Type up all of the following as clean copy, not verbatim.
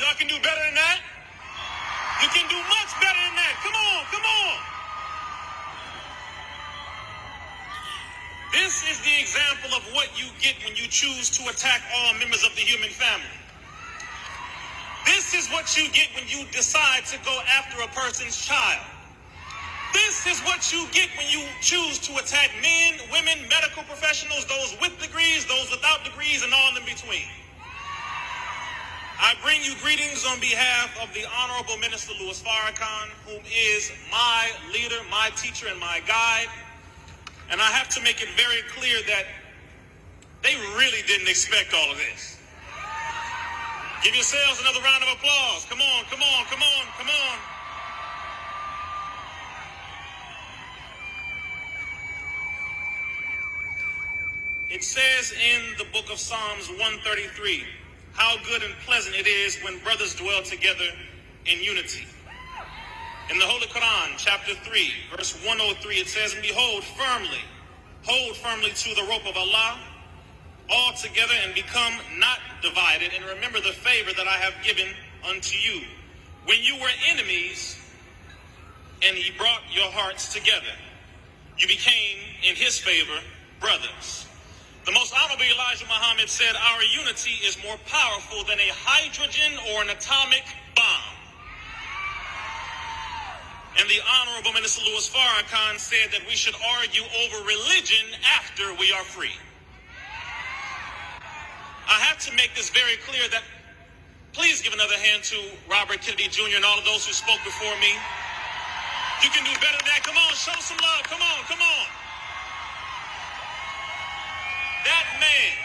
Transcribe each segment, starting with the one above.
Y'all can do better than that. You can do much better than that. Come on, come on. This is the example of what you get when you choose to attack all members of the human family. This is what you get when you decide to go after a person's child. This is what you get when you choose to attack men, women, medical professionals, those with degrees, those without degrees, and all in between. I bring you greetings on behalf of the Honorable Minister Louis Farrakhan, whom is my leader, my teacher, and my guide. And I have to make it very clear that they really didn't expect all of this. Give yourselves another round of applause. Come on, come on, come on, come on. It says in the book of Psalms 133, how good and pleasant it is when brothers dwell together in unity. In the Holy Quran, chapter 3, verse 103, it says, and behold, hold firmly to the rope of Allah, all together, and become not divided, and remember the favor that I have given unto you. When you were enemies, and he brought your hearts together, you became, in his favor, brothers. The most honorable Elijah Muhammad said, our unity is more powerful than a hydrogen or an atomic bomb. And the Honorable Minister Louis Farrakhan said that we should argue over religion after we are free. I have to make this very clear that please give another hand to Robert Kennedy Jr. and all of those who spoke before me. You can do better than that. Come on, show some love. Come on, come on. That man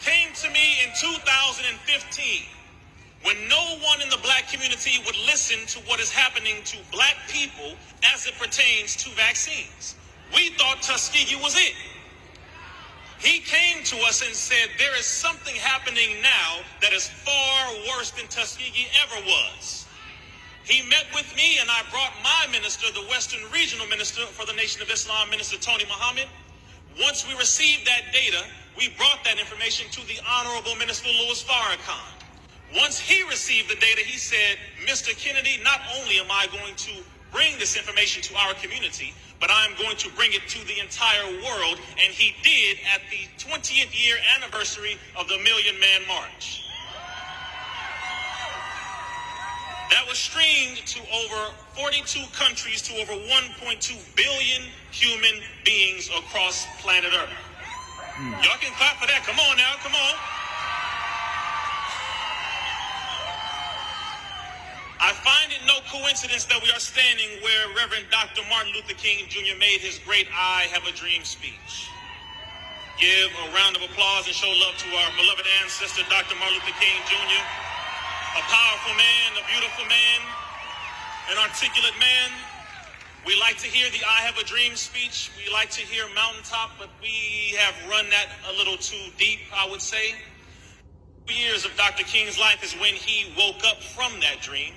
came to me in 2015 when no one in the black community would listen to what is happening to black people as it pertains to vaccines. We thought Tuskegee was it. He came to us and said, there is something happening now that is far worse than Tuskegee ever was. He met with me and I brought my minister, the Western Regional Minister for the Nation of Islam, Minister Tony Muhammad. Once we received that data, we brought that information to the Honorable Minister Louis Farrakhan. Once he received the data, he said, Mr. Kennedy, not only am I going to bring this information to our community, but I'm going to bring it to the entire world. And he did at the 20th year anniversary of the Million Man March. That was streamed to over 42 countries to over 1.2 billion human beings across planet Earth. Y'all can clap for that. Come on now, come on. I find it no coincidence that we are standing where Reverend Dr. Martin Luther King Jr. made his great I Have a Dream speech. Give a round of applause and show love to our beloved ancestor, Dr. Martin Luther King Jr., a powerful man, a beautiful man, an articulate man. We like to hear the I Have a Dream speech. We like to hear Mountaintop, but we have run that a little too deep, I would say. 2 years of Dr. King's life is when he woke up from that dream.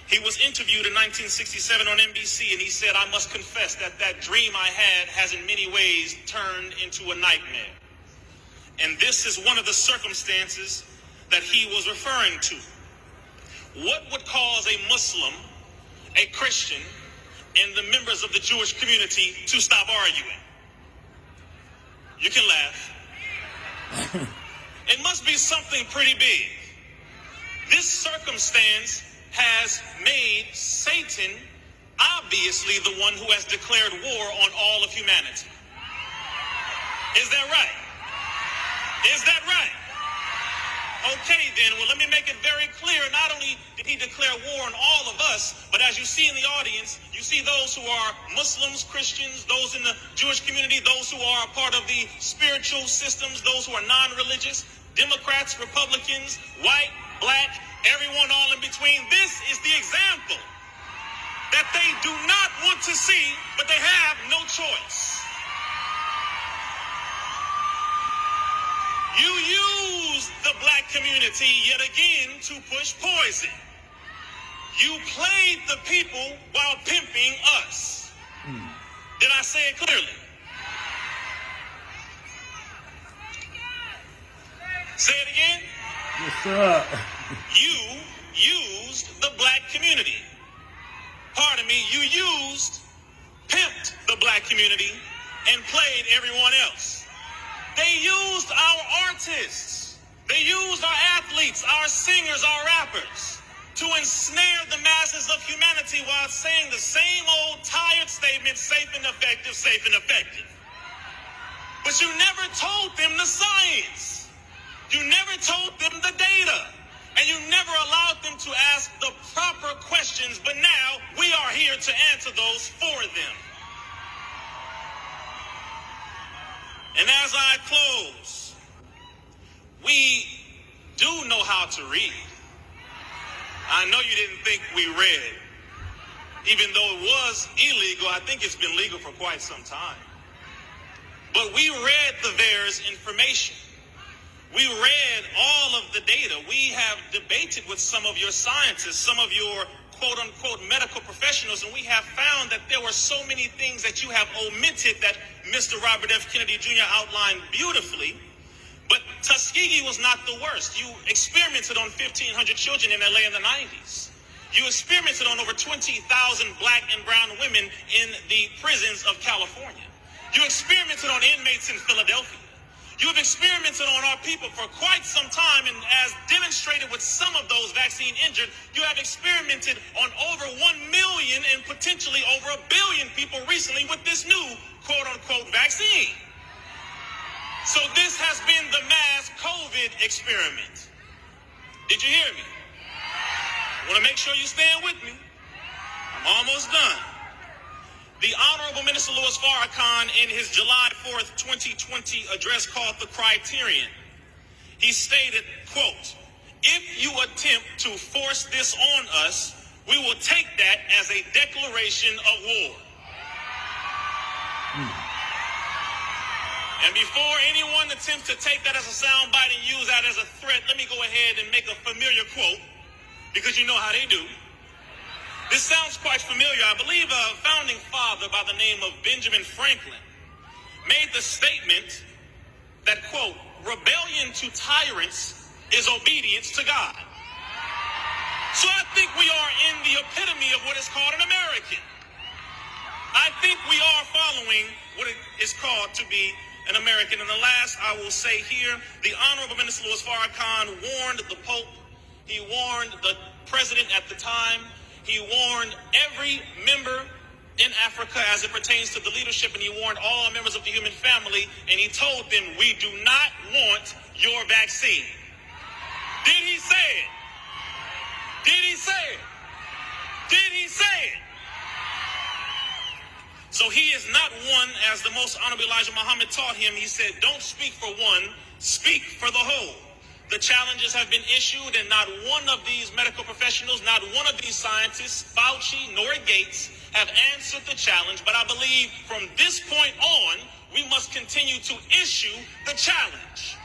He was interviewed in 1967 on NBC, and he said, I must confess that that dream I had has in many ways turned into a nightmare. And this is one of the circumstances that he was referring to. What would cause a Muslim, a Christian, and the members of the Jewish community to stop arguing? You can laugh. It must be something pretty big. This circumstance has made Satan obviously the one who has declared war on all of humanity. Is that right? Is that right? Okay then, well let me make it very clear. Not only did he declare war on all of us, but as you see in the audience, you see those who are Muslims, Christians, those in the Jewish community, those who are a part of the spiritual systems, those who are non-religious, Democrats, Republicans, white, black, everyone all in between. This is the example that they do not want to see, but they have no choice. You use the black community yet again to push poison. You played the people while pimping us. Did I say it clearly? Say it again? Yes, sir. You used the black community. Pardon me, you pimped the black community and played everyone else. They used our artists. They used our athletes, our singers, our rappers to ensnare the masses of humanity while saying the same old tired statement, safe and effective, safe and effective. But you never told them the science. You never told them the data. And you never allowed them to ask the proper questions. But now we are here to answer those for them. And as I close, we do know how to read. I know you didn't think we read. Even though it was illegal, I think it's been legal for quite some time. But we read the VAERS information. We read all of the data. We have debated with some of your scientists, some of your quote-unquote medical professionals, and we have found that there were so many things that you have omitted that Mr. Robert F. Kennedy Jr. outlined beautifully. But Tuskegee was not the worst. You experimented on 1,500 children in LA in the 90s. You experimented on over 20,000 black and brown women in the prisons of California. You experimented on inmates in Philadelphia. You have experimented on our people for quite some time, and as demonstrated with some of those vaccine injured, you have experimented on over 1 million and potentially over 1 billion people recently with this new quote-unquote vaccine. So this has been the mass COVID experiment. Did you hear me? I want to make sure you stand with me. I'm almost done. The Honorable Minister Louis Farrakhan, in his July 4th, 2020 address called The Criterion, he stated, quote, "If you attempt to force this on us, we will take that as a declaration of war." And before anyone attempts to take that as a soundbite and use that as a threat, let me go ahead and make a familiar quote, because you know how they do. This sounds quite familiar. I believe a founding father by the name of Benjamin Franklin made the statement that, quote, "Rebellion to tyrants is obedience to God." So I think we are in the epitome of what is called an American. I think we are following what it is called to be an American. And the last I will say here, the Honorable Minister Louis Farrakhan warned the Pope. He warned the president at the time. He warned every member in Africa as it pertains to the leadership, and he warned all members of the human family, and he told them, we do not want your vaccine. Did he say it? Did he say it? Did he say it? So he is not one, as the Most Honorable Elijah Muhammad taught him. He said, don't speak for one, speak for the whole. The challenges have been issued, and not one of these medical professionals, not one of these scientists, Fauci nor Gates, have answered the challenge. But I believe from this point on, we must continue to issue the challenge.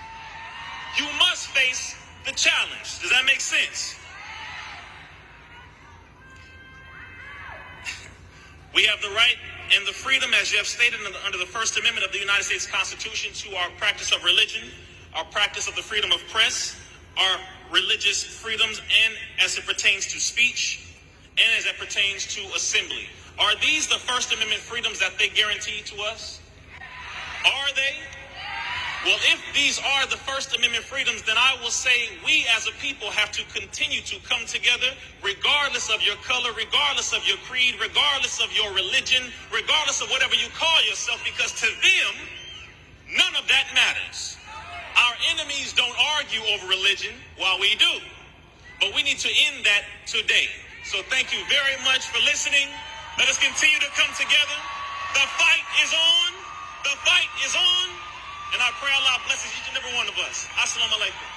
You must face the challenge. Does that make sense? We have the right and the freedom, as you have stated under the First Amendment of the United States Constitution, to our practice of religion, our practice of the freedom of press, our religious freedoms, and as it pertains to speech, and as it pertains to assembly. Are these the First Amendment freedoms that they guarantee to us? Are they? Well, if these are the First Amendment freedoms, then I will say we as a people have to continue to come together, regardless of your color, regardless of your creed, regardless of your religion, regardless of whatever you call yourself, because to them, none of that matters. Our enemies don't argue over religion while we do. But we need to end that today. So thank you very much for listening. Let us continue to come together. The fight is on. The fight is on. And I pray Allah blesses each and every one of us. Assalamu alaikum.